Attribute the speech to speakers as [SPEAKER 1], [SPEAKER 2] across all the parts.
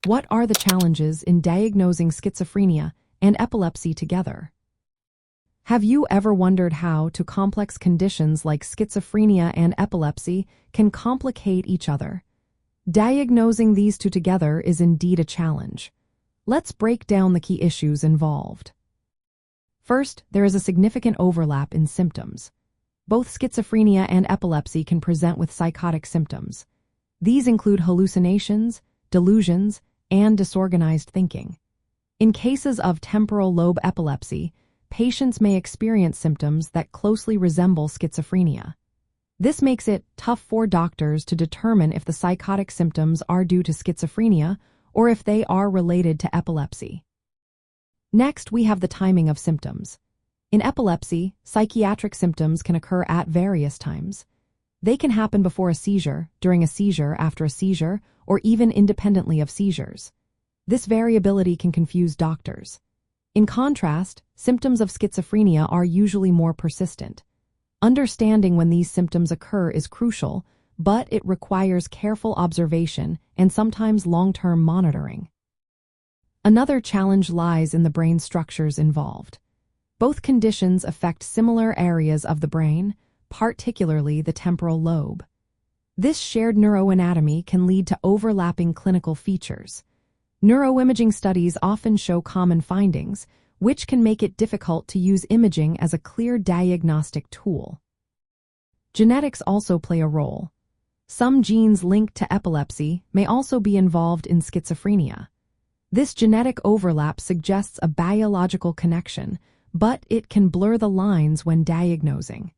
[SPEAKER 1] What are the challenges in diagnosing schizophrenia and epilepsy together? Have you ever wondered how complex conditions like schizophrenia and epilepsy can complicate each other? Diagnosing these two together is indeed a challenge. Let's break down the key issues involved. First, there is a significant overlap in symptoms. Both schizophrenia and epilepsy can present with psychotic symptoms. These include hallucinations, delusions, and disorganized thinking. In cases of temporal lobe epilepsy, patients may experience symptoms that closely resemble schizophrenia. This makes it tough for doctors to determine if the psychotic symptoms are due to schizophrenia or if they are related to epilepsy. Next, we have the timing of symptoms. In epilepsy, psychiatric symptoms can occur at various times. They can happen before a seizure, during a seizure, after a seizure, or even independently of seizures. This variability can confuse doctors. In contrast, symptoms of schizophrenia are usually more persistent. Understanding when these symptoms occur is crucial, but it requires careful observation and sometimes long-term monitoring. Another challenge lies in the brain structures involved. Both conditions affect similar areas of the brain, particularly the temporal lobe. This shared neuroanatomy can lead to overlapping clinical features. Neuroimaging studies often show common findings, which can make it difficult to use imaging as a clear diagnostic tool. Genetics also play a role. Some genes linked to epilepsy may also be involved in schizophrenia. This genetic overlap suggests a biological connection, but it can blur the lines when diagnosing.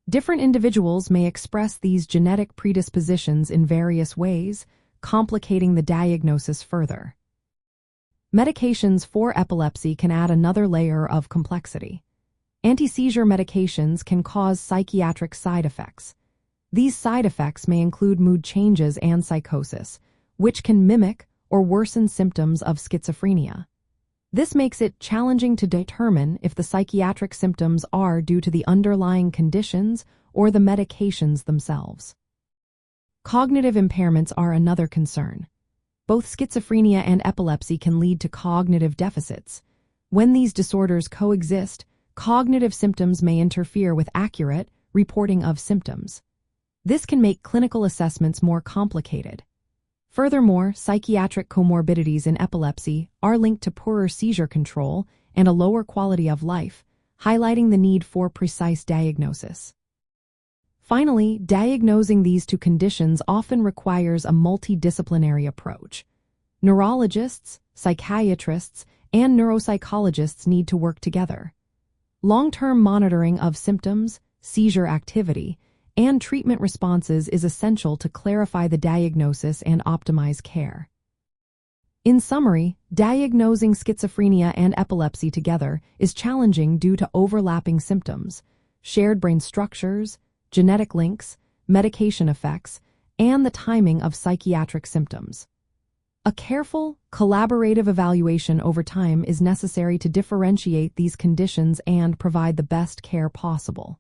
[SPEAKER 1] Different individuals may express these genetic predispositions in various ways, complicating the diagnosis further. Medications for epilepsy can add another layer of complexity. Anti-seizure medications can cause psychiatric side effects. These side effects may include mood changes and psychosis, which can mimic or worsen symptoms of schizophrenia. This makes it challenging to determine if the psychiatric symptoms are due to the underlying conditions or the medications themselves. Cognitive impairments are another concern. Both schizophrenia and epilepsy can lead to cognitive deficits. When these disorders coexist, cognitive symptoms may interfere with accurate reporting of symptoms. This can make clinical assessments more complicated. Furthermore, psychiatric comorbidities in epilepsy are linked to poorer seizure control and a lower quality of life, highlighting the need for precise diagnosis. Finally, diagnosing these two conditions often requires a multidisciplinary approach. Neurologists, psychiatrists, and neuropsychologists need to work together. Long-term monitoring of symptoms, seizure activity, and treatment responses is essential to clarify the diagnosis and optimize care. In summary, diagnosing schizophrenia and epilepsy together is challenging due to overlapping symptoms, shared brain structures, genetic links, medication effects, and the timing of psychiatric symptoms. A careful, collaborative evaluation over time is necessary to differentiate these conditions and provide the best care possible.